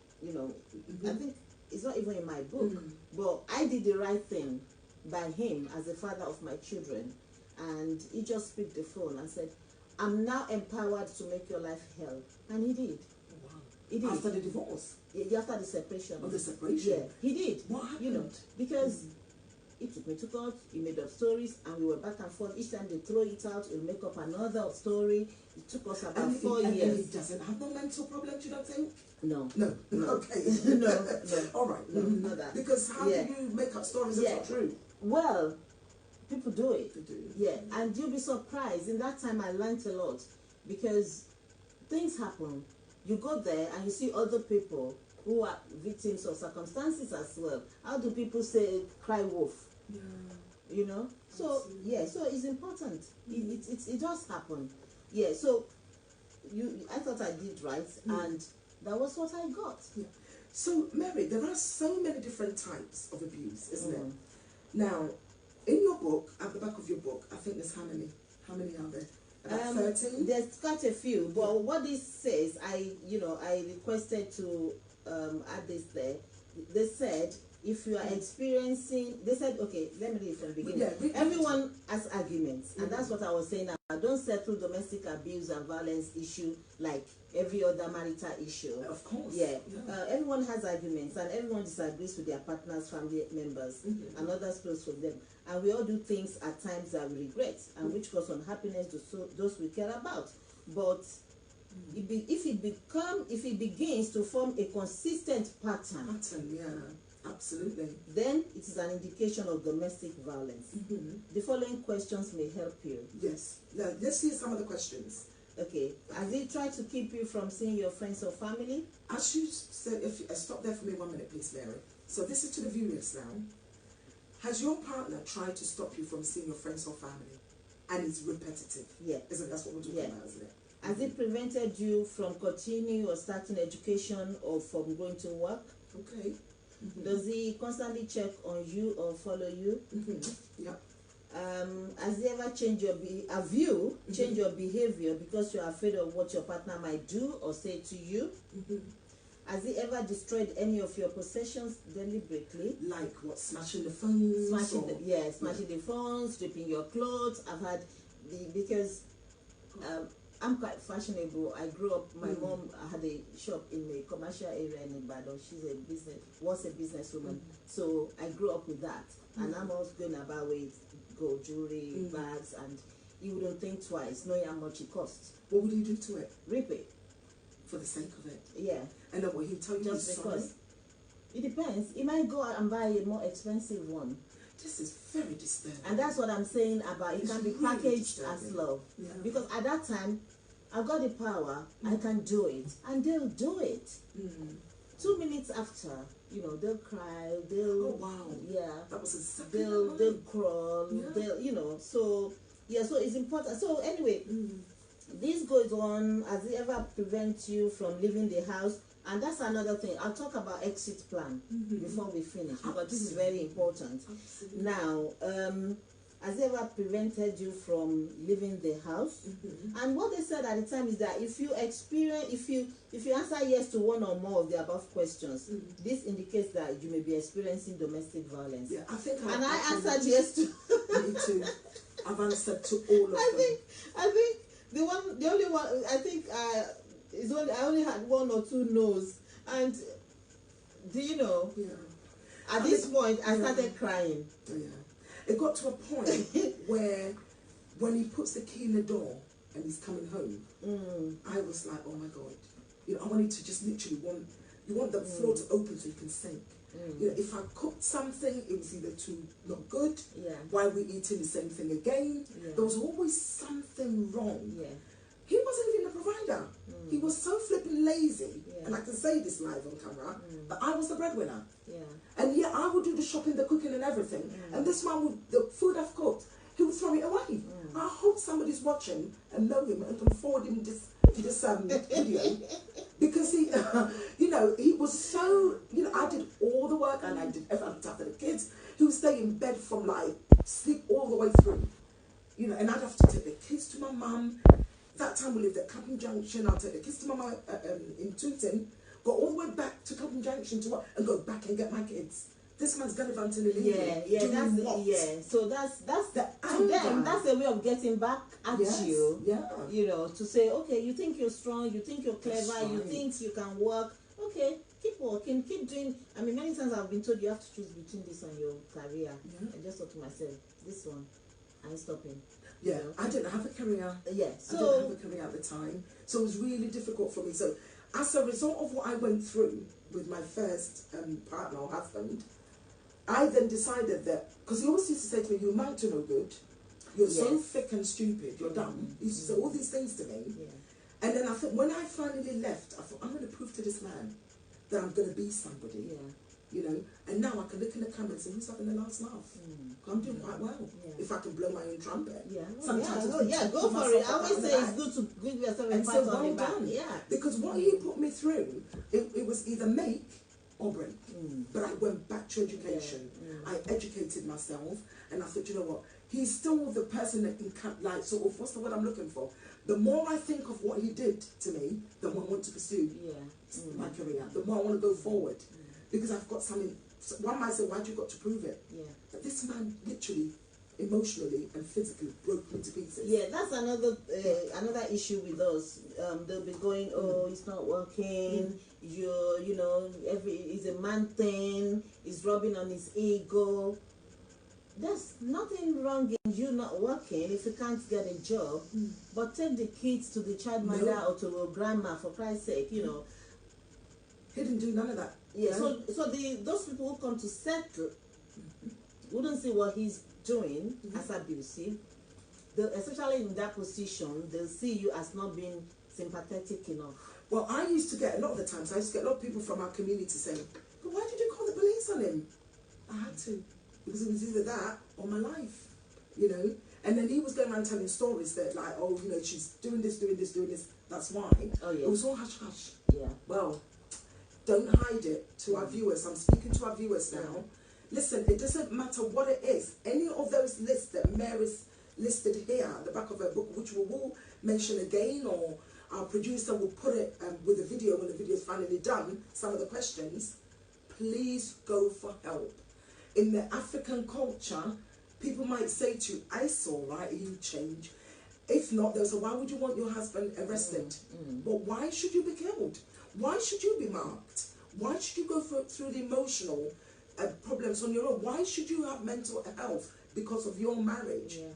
I think it's not even in my book, but I did the right thing by him as a father of my children. And he just picked the phone and said, I'm now empowered to make your life hell. And he did. Wow. He did. After the divorce? After the separation. Oh, the separation? Yeah, he did. What happened? Because he took me to court, he made up stories, and we were back and forth. Each time they throw it out, he'll make up another story. It took us about 4 years. And he doesn't have no mental problems, you don't think? No. Okay. No. All right. Not that. Because how do you make up stories that's not true? Well, people do it. They do. Yeah, and you'll be surprised. In that time, I learned a lot, because things happen. You go there and you see other people who are victims of circumstances as well. How do people say cry wolf? Yeah. So so it's important. It does happen. Yeah. So I thought I did right, and that was what I got. Yeah. So Mary, there are so many different types of abuse, isn't it? Now, in your book, at the back of your book, I think there's how many? How many are there? About 13? There's quite a few, but what this says, I requested to add this there. They said, if you are experiencing, they said, okay, let me read from the beginning. Everyone has arguments, and that's what I was saying. I don't settle domestic abuse and violence issue like every other marital issue. Of course. Everyone has arguments, and everyone disagrees with their partners, family members, and others close to them. And we all do things at times that we regret, and which cause unhappiness to those we care about. But if it begins to form a consistent pattern, absolutely, then it is an indication of domestic violence. The following questions may help you. Yes. Now, let's hear some of the questions. Okay. Has it tried to keep you from seeing your friends or family? As you said, stop there for me 1 minute, please, Mary. So this is to the viewers now. Has your partner tried to stop you from seeing your friends or family? And it's repetitive. Yeah. That's what we're talking about, isn't it? Has it prevented you from continuing or starting education or from going to work? Okay. Does he constantly check on you or follow you? Yeah. Has he ever changed your change your behavior because you're afraid of what your partner might do or say to you? Has he ever destroyed any of your possessions deliberately? Like what? Smashing the phones? Smashing the phones, stripping your clothes. I've had because I'm quite fashionable. I grew up. My mom had a shop in a commercial area in Ibadan. Was a businesswoman. So I grew up with that, and I'm also going about with gold jewelry, bags, and you wouldn't think twice, knowing how much it costs. What would you do to it? Rip it. For the sake of it? Yeah. And then what he tell you just is because. sorry? It depends. He might go out and buy a more expensive one. This is very disturbing. And that's what I'm saying about it can be really packaged disturbing. as love. Yeah. Because at that time, I've got the power, I can do it. And they'll do it. 2 minutes after, you know, they'll cry, they'll... Oh, wow. Yeah. That was exactly They'll crawl, Yeah. they'll, you know, so... Yeah, so it's important. So anyway, this goes on. Has it ever prevent you from leaving the house? And that's another thing. I'll talk about exit plan before we finish, because this is very important. Absolutely. Now, has it ever prevented you from leaving the house? And what they said at the time is that if you answer yes to one or more of the above questions, this indicates that you may be experiencing domestic violence. Yeah, I think I answered yes to. Me too. I've answered to all of them. I think the only one I think I only had 1 or 2 no's, and do you know? Yeah. At this point, I started crying. Yeah. It got to a point where when he puts the key in the door and he's coming home, I was like, oh my God. You know, I wanted to just literally you want the floor to open so you can sink. You know, if I cooked something, it was either too not good. Yeah. Why are we eating the same thing again? Yeah. There was always something wrong. Yeah. He wasn't even the provider. He was so flipping lazy, Yeah. and I can say this live on camera, but I was the breadwinner. Yeah. And yet I would do the shopping, the cooking and everything. And this man would, the food I've cooked, he would throw it away. I hope somebody's watching and know him and can forward him this video. Because he, you know, he was so, you know, I did all the work and I looked after the kids. He would stay in bed from like sleep all the way through. You know, and I'd have to take the kids to my mum. That time we lived at Clapham Junction. I'd take the kids to my mum in Tooting. Go all the way back to Clapham Junction to work and go back and get my kids. This man's gallivanting in England. So that's the to them, that's a way of getting back at you. Yeah. You know, to say, okay, you think you're strong, you think you're clever, That's you right. think you can work. Okay, keep working, keep doing. I mean, many times I've been told you have to choose between this and your career. Yeah. I just thought to myself, this one, I ain't stopping. Yeah, You know? I didn't have a career. Yeah, I didn't have a career at the time. So it was really difficult for me. So as a result of what I went through with my first partner or husband, I then decided that, because he always used to say to me, you amount to no good, you're so thick and stupid, you're dumb. He used to say all these things to me. Yeah. And then I thought, when I finally left, I thought, I'm going to prove to this man that I'm going to be somebody. Yeah. You know, and now I can look in the camera and say, who's having the last laugh? I'm doing quite well. Yeah. If I can blow my own trumpet. Yeah. Sometimes Go for it. I always say it's good to give yourself a and pat so on the well back. done. Yeah. Because what he put me through, it was either make or break. But I went back to education. I educated myself, and I thought, you know what? He's still the person that can, like, sort of, what's the word I'm looking for? The more I think of what he did to me, the more I want to pursue my career. The more I want to go forward, because I've got something. One might say, why'd you got to prove it? Yeah. But this man literally, emotionally and physically broke me to pieces. Yeah, that's another issue with us. They'll be going, oh, it's not working. You know, it's a man thing. He's rubbing on his ego. There's nothing wrong in you not working if you can't get a job. But take the kids to the childminder or to a grandma, for Christ's sake. You know. He didn't do none of that. Yeah. No. So those people who come to settle wouldn't see what he's doing as abusive. Especially in that position, they'll see you as not being sympathetic enough. Well, I used to get, a lot of the times, I used to get a lot of people from our community saying, but why did you call the police on him? I had to. Because it was either that or my life, you know. And then he was going around telling stories that, like, oh, you know, she's doing this, that's why. Oh, yeah. It was all hush-hush. Yeah. Well, don't hide it to our viewers. I'm speaking to our viewers now. Listen, it doesn't matter what it is. Any of those lists that Mary's listed here at the back of her book, which we will mention again, or our producer will put it with the video when the video is finally done, some of the questions, please go for help. In the African culture, people might say to you, I saw, right, you change. If not, they'll say, why would you want your husband arrested? But why should you be killed? Why should you be marked? Why should you go through the emotional problems on your own? Why should you have mental health because of your marriage? Yeah.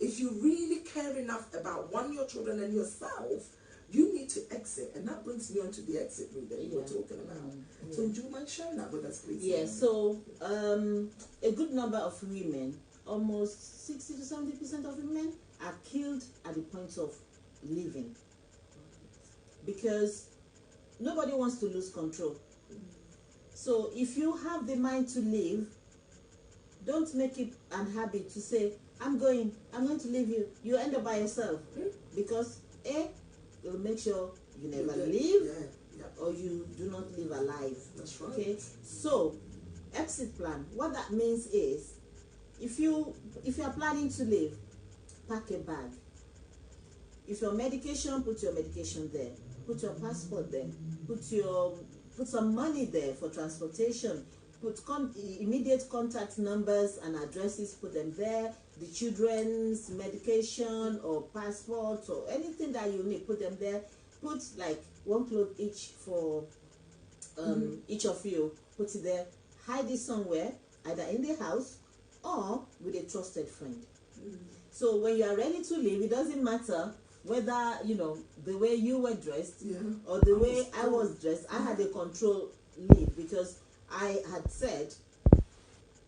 If you really care enough about your children and yourself, you need to exit. And that brings me on to the exit route that you were talking about. So do you mind sharing that with us, please? Yeah, so a good number of women, almost 60 to 70% of women, are killed at the point of leaving. Because nobody wants to lose control. So if you have the mind to leave, don't make it an habit to say, I'm going to leave you. You end up by yourself. Because you'll make sure you never leave, or you do not live alive. That's right. Okay? So, exit plan. What that means is, if you are planning to leave, pack a bag. If your medication, put your medication there. Put your passport there. Put some money there for transportation. Put immediate contact numbers and addresses, put them there. The children's medication or passports or anything that you need, put them there. Put like one cloth each for each of you. Put it there. Hide it somewhere, either in the house or with a trusted friend. So when you are ready to leave, it doesn't matter whether, the way you were dressed or the way I was dressed. I had a control leave because I had said,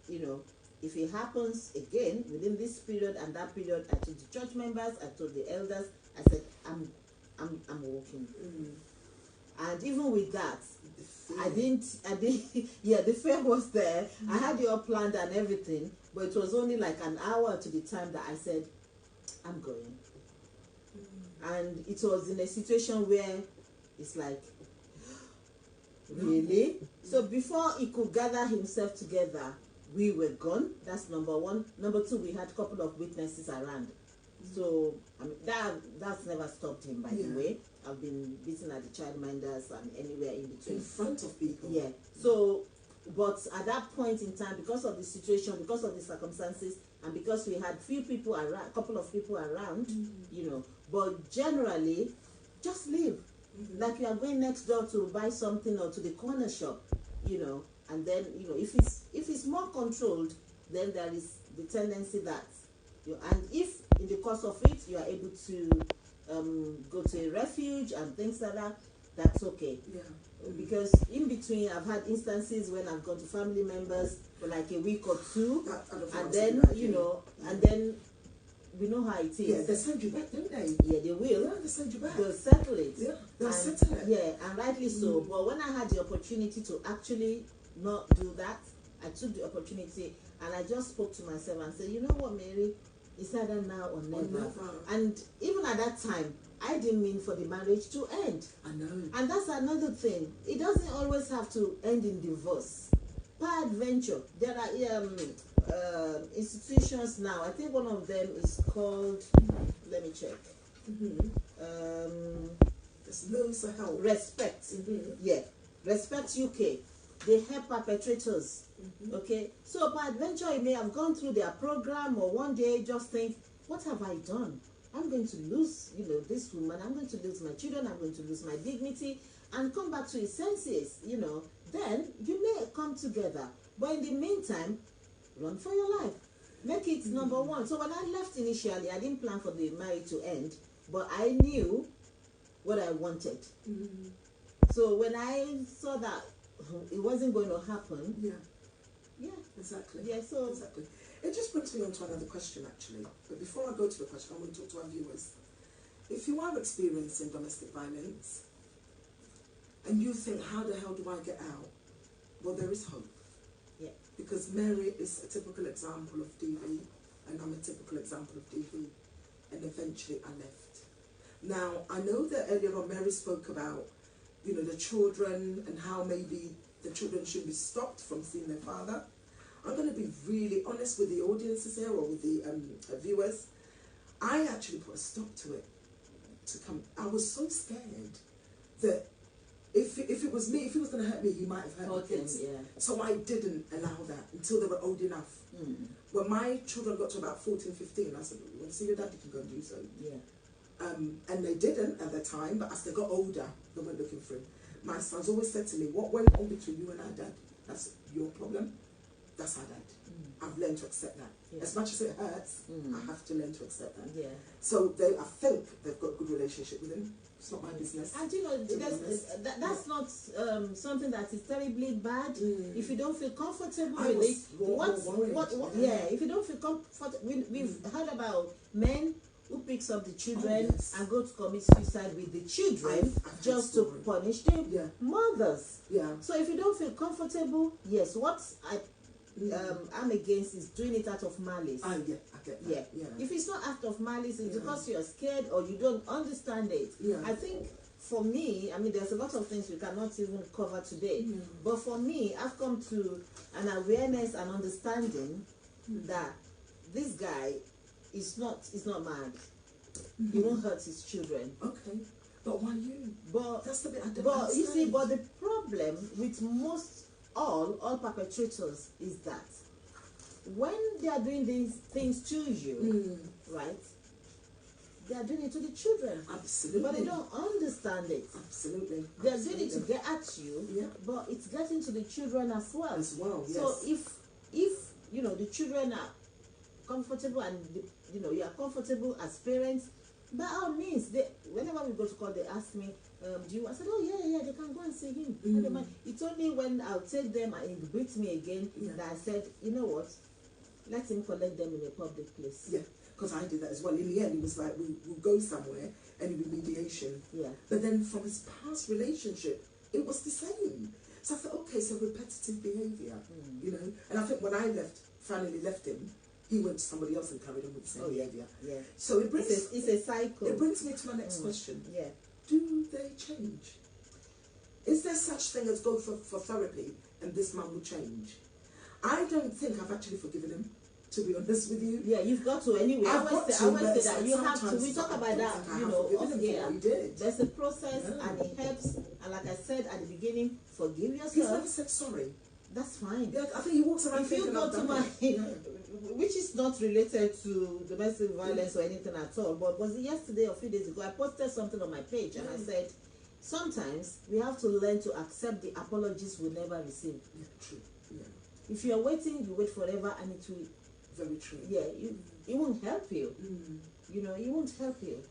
if it happens again within this period and that period, I told the church members, I told the elders, I said, I'm walking. And even with that, I didn't, the fear was there. I had it all planned and everything, but it was only like an hour to the time that I said, I'm going. And it was in a situation where it's like, really? So before he could gather himself together, we were gone. That's number one. Number two, we had a couple of witnesses around. So that's never stopped him, by the way. I've been beaten at the childminders and anywhere in between. In front of people. Yeah. So, but at that point in time, because of the situation, because of the circumstances, and because we had a couple of people around, but generally, just leave. Like you are going next door to buy something or to the corner shop, and then, if it's more controlled, then there is the tendency that, and if in the course of it, you are able to go to a refuge and things like that, that's okay. Yeah. Because in between, I've had instances when I've gone to family members for like a week or two, and then, and then we know how it is. Yeah, they send you back, don't they? Yeah, they will. Yeah, they send you back. They'll settle it. Yeah, they'll settle it. Yeah, and rightly so. But when I had the opportunity to actually not do that, I took the opportunity and I just spoke to myself and said, you know what, Mary? It's either now or never. And even at that time, I didn't mean for the marriage to end. I know. And that's another thing. It doesn't always have to end in divorce. Peradventure, there are institutions now. I think one of them is called, let me check. There's loads of help. Respect. Yeah. Respect UK. They help perpetrators. Okay. So peradventure, you may have gone through their program, or one day just think, what have I done? I'm going to lose, this woman. I'm going to lose my children. I'm going to lose my dignity, and come back to his senses. Then you may come together. But in the meantime, run for your life. Make it number one. So when I left initially, I didn't plan for the marriage to end, but I knew what I wanted. So when I saw that it wasn't going to happen, exactly. Yeah, so exactly. It just brings me on to another question, actually. But before I go to the question, I want to talk to our viewers. If you are experiencing domestic violence and you think, how the hell do I get out? Well, there is hope. Yeah. Because Mary is a typical example of DV, and I'm a typical example of DV. And eventually I left. Now, I know that earlier on Mary spoke about, the children and how maybe the children should be stopped from seeing their father. I'm going to be really honest with the audiences here, or with the viewers. I actually put a stop to it. I was so scared that If it was me, if he was going to hurt me, he might have hurt my kids. Yeah. So I didn't allow that until they were old enough. When my children got to about 14, 15, I said, "You want to see your dad? You can go and do so." Yeah. And they didn't at the time, but as they got older, they went looking for him. My son's always said to me, "What went on between you and our dad? That's your problem. That's our dad." I've learned to accept that. Yeah. As much as it hurts, I have to learn to accept that. Yeah. So I think they've got a good relationship with him. It's not my business. And you know, that's not something that is terribly bad. If you don't feel comfortable with it, if you don't feel comfortable, we've heard about men who picks up the children and go to commit suicide with the children just to punish the mothers. Yeah. So if you don't feel comfortable, yes, what I'm against is doing it out of malice. I get that. Yeah. If it's not out of malice, it's because you're scared or you don't understand it. Yeah. I think for me, I mean, there's a lot of things we cannot even cover today. But for me, I've come to an awareness and understanding that this guy is not mad. He won't hurt his children. Okay. But why you? But that's the bit I don't But understand. you see, but the problem with all perpetrators is that when they are doing these things to you, right, they are doing it to the children. Absolutely. But they don't understand it. Absolutely. They are doing it to get at you, but it's getting to the children as well. Yes. So if you know the children are comfortable and you are comfortable as parents, by all means, whenever we go to court, they ask me, do you? I said, oh yeah, they can go and see him. I don't mind. It's only when I'll take them and it beats me again that I said, you know what, let him collect them in a public place. Yeah, because I did that as well. In the end, it was like we'll go somewhere and it would be mediation. Yeah. But then from his past relationship, it was the same. So I thought, okay, so repetitive behaviour, you know. And I think when I finally left him, he went to somebody else and carried on with the same behaviour. Yeah. So it brings it's a cycle. It brings me to my next question. Yeah. Do they change? Is there such thing as go for therapy and this man will change? I don't think I've actually forgiven him, to be honest with you. Yeah, you've got to anyway. I always say that you have to. We talk about that, off here. There's a process and it helps. And like I said at the beginning, forgive yourself. He's never said sorry. That's fine. Yeah, I think he walks around. If you go to my, which is not related to domestic violence or anything at all, but was it yesterday or a few days ago? I posted something on my page and I said, sometimes we have to learn to accept the apologies we never receive. Yeah, true. Yeah. If you are waiting, you wait forever, and it will. Very true. Yeah, it won't help you. You know, it won't help you.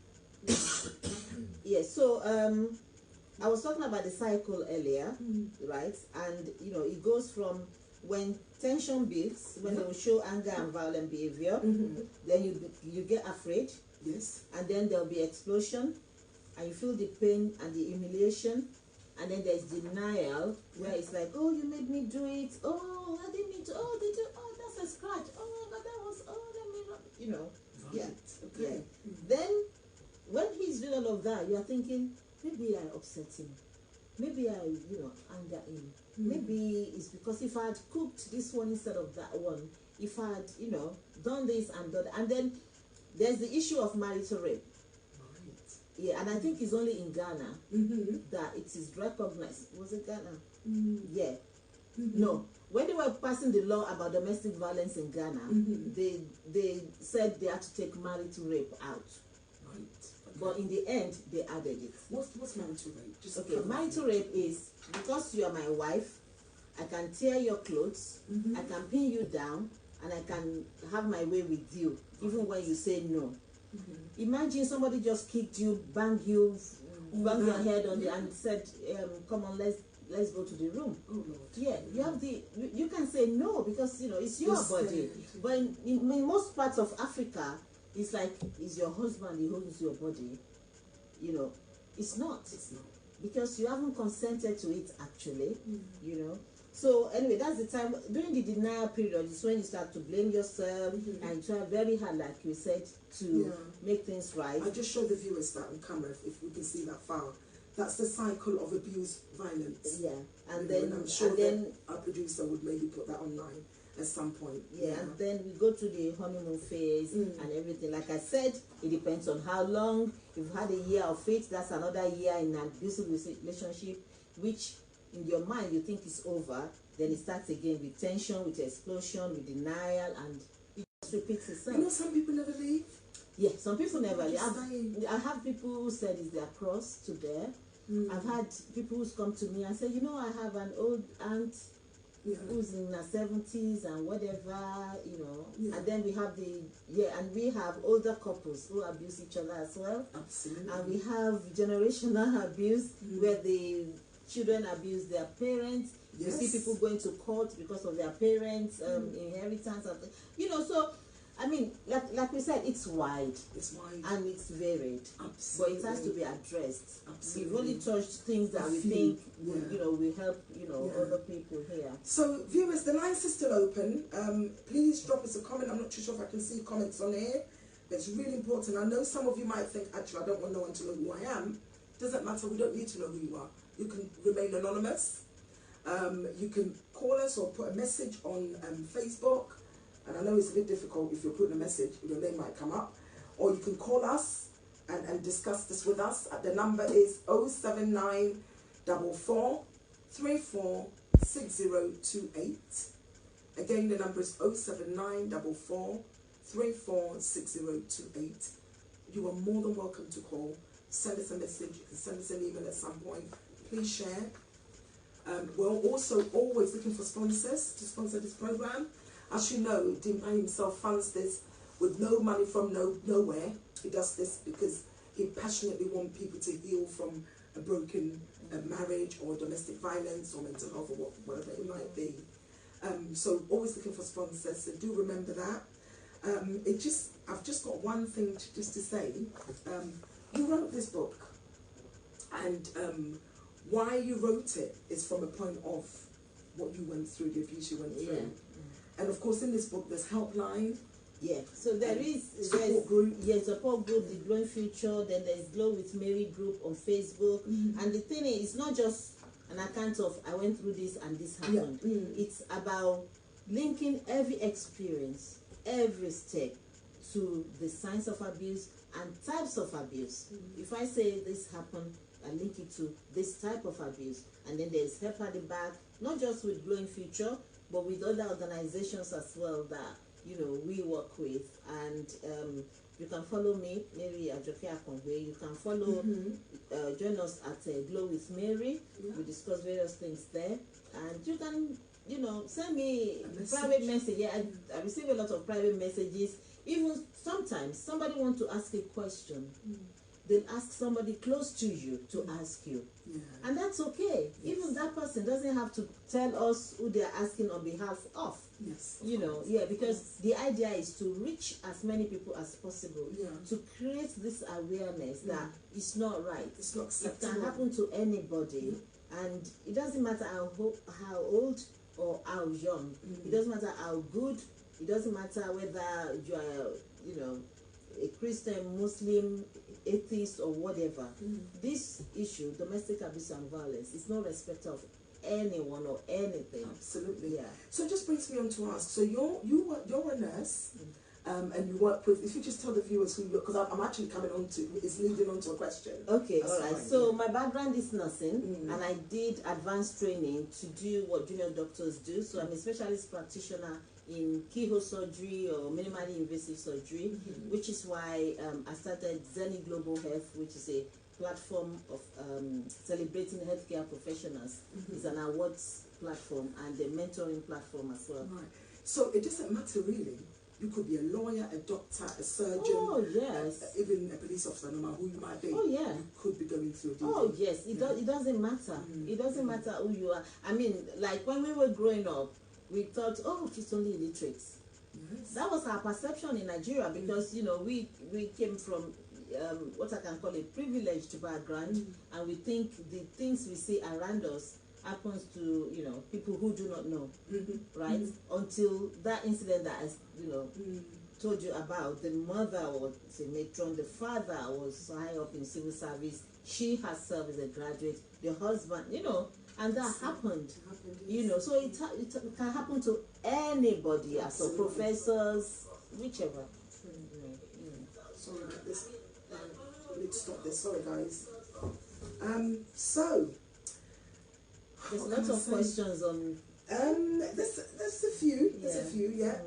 Yeah. So I was talking about the cycle earlier, right? And you know, it goes from when tension builds, when they will show anger and violent behavior, then you get afraid. Yes. And then there'll be explosion, and you feel the pain and the humiliation, and then there's denial, where it's like, oh, you made me do it. Oh, I didn't mean to. Oh, did you? Oh, that's a scratch. Oh, but that was. Oh, let me not. You know. Right. Yeah. Okay. Yeah. Then when he's doing all of that, you are thinking, maybe I upset him. Maybe I, anger him. Maybe it's because if I had cooked this one instead of that one, if I had, done this and done that. And then there's the issue of marital rape. Right. Yeah, and I think it's only in Ghana that it is recognized. Was it Ghana? Yeah. No. When they were passing the law about domestic violence in Ghana, they said they had to take marital rape out. Right. Okay. But in the end, they added it. What's marital rape? Just okay, marital rape is because you are my wife, I can tear your clothes, I can pin you down, and I can have my way with you, even when you say no. Imagine somebody just kicked you, banged your head on and said, come on, let's go to the room. Oh Lord. Yeah, you can say no because it's your body. But in most parts of Africa, it's like it's your husband who owns your body. It's not. It's not. Because you haven't consented to it actually. So anyway, that's the time during the denial period is when you start to blame yourself and try very hard, like you said, to make things right. I just show the viewers that on camera if we can see that file. That's the cycle of abuse, violence. Yeah, and then I'm sure that our producer would maybe put that online at some point. Yeah, and then we go to the honeymoon phase and everything. Like I said, it depends on how long. If you've had a year of it, that's another year in an abusive relationship. which in your mind you think is over, then it starts again with tension, with explosion, with denial, and it just repeats itself. You know, some people never leave. Yeah, some people never leave. Just I have people who said it's their cross to bear. I've had people who's come to me and say, you know, I have an old aunt who's in her 70s and whatever, you know. And then we have and we have older couples who abuse each other as well. Absolutely. And we have generational abuse where the children abuse their parents. Yes. You see people going to court because of their parents' inheritance, you know. So I mean, like we said, it's wide. It's wide. And it's varied. Absolutely. But it has to be addressed. Absolutely. We've only touched things that we think, you know, will help, you know, other people here. So, viewers, the lines are still open. Please drop us a comment. I'm not too sure if I can see comments on here. But it's really important. I know some of you might think, actually, I don't want no one to know who I am. Doesn't matter. We don't need to know who you are. You can remain anonymous. You can call us or put a message on Facebook. And I know it's a bit difficult if you're putting a message, your name might come up. Or you can call us and discuss this with us. The number is 07944 346028. Again, the number is 07944 346028. You are more than welcome to call. Send us a message. You can send us an email at some point. Please share. We're also always looking for sponsors to sponsor this program. As you know, Dimpa himself funds this with no money from nowhere. He does this because he passionately wants people to heal from a broken marriage or domestic violence or mental health or whatever it might be. So always looking for sponsors. So do remember that. I've just got one thing to say. You wrote this book, and why you wrote it is from a point of what you went through, the abuse you went through. And of course, in this book, there's helpline. Yeah, so there's support group. Yeah, support group, the Glowing Future. Then there's Glow with Mary group on Facebook. And the thing is, it's not just an account of I went through this and this happened. It's about linking every experience, every step to the signs of abuse and types of abuse. If I say this happened, I link it to this type of abuse. And then there's help at the back, not just with Glowing Future, but with other organizations as well that, you know, we work with. And you can follow me, Mary Ajoke Akongwe. You can follow, join us at Glow with Mary. We discuss various things there. And you can, you know, send me a private message. Yeah, I receive a lot of private messages. Even sometimes somebody wants to ask a question. They'll ask somebody close to you to ask you. And that's okay. Even that person doesn't have to tell us who they're asking on behalf of. You know, because the idea is to reach as many people as possible, to create this awareness that it's not right. It's not acceptable. It can happen to anybody, and it doesn't matter how old or how young. It doesn't matter how good. It doesn't matter whether you are, you know, a Christian, Muslim, atheist, or whatever. This issue, domestic abuse and violence, is no respect of anyone or anything. Absolutely. So it just brings me on to ask. So you're a nurse, and you work with. If you just tell the viewers who you, because I'm actually coming on to, it's leading on to a question. Okay, all right. So my background is nursing, and I did advanced training to do what junior doctors do. So I'm a specialist practitioner in keyhole surgery or minimally invasive surgery, which is why I started Zenny Global Health, which is a platform of celebrating healthcare professionals. It's an awards platform and a mentoring platform as well. Right. So it doesn't matter really. You could be a lawyer, a doctor, a surgeon. Oh yes. Even a police officer, no matter who you might be. Oh yeah. You could be going through a disease. Oh yes. It doesn't matter. It doesn't matter who you are. I mean, like when we were growing up, we thought, oh, she's only illiterate. That was our perception in Nigeria because, you know, we came from what I can call a privileged background, and we think the things we see around us happens to, you know, people who do not know, right? Until that incident that I, you know, told you about, the mother was a matron, the father was high up in civil service, she herself is a graduate, the husband, you know, and that happened, you know, so it can happen to anybody, as a professors, whichever. Sorry about this. I need to stop this. Sorry, guys. So There's What can lots I of say? questions on. There's a few. There's a few, yeah.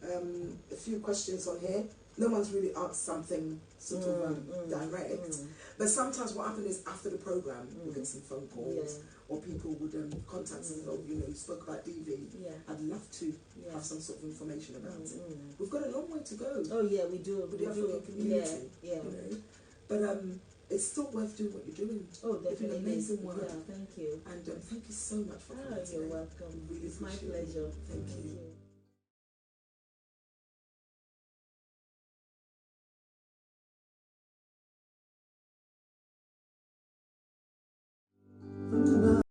Mm. A few questions on here. No one's really asked something sort of direct. But sometimes what happens is after the program, we get some phone calls, or people would contact us. Oh, you know, you spoke about DV. Yeah. I'd love to have some sort of information about it. We've got a long way to go. Oh yeah, we do. With the African community. Yeah. You know, but it's still worth doing what you're doing. Oh, definitely. You're doing amazing work. Yeah, thank you. And thank you so much for coming today. You're welcome. Really It's my appreciate it. pleasure. Thank you.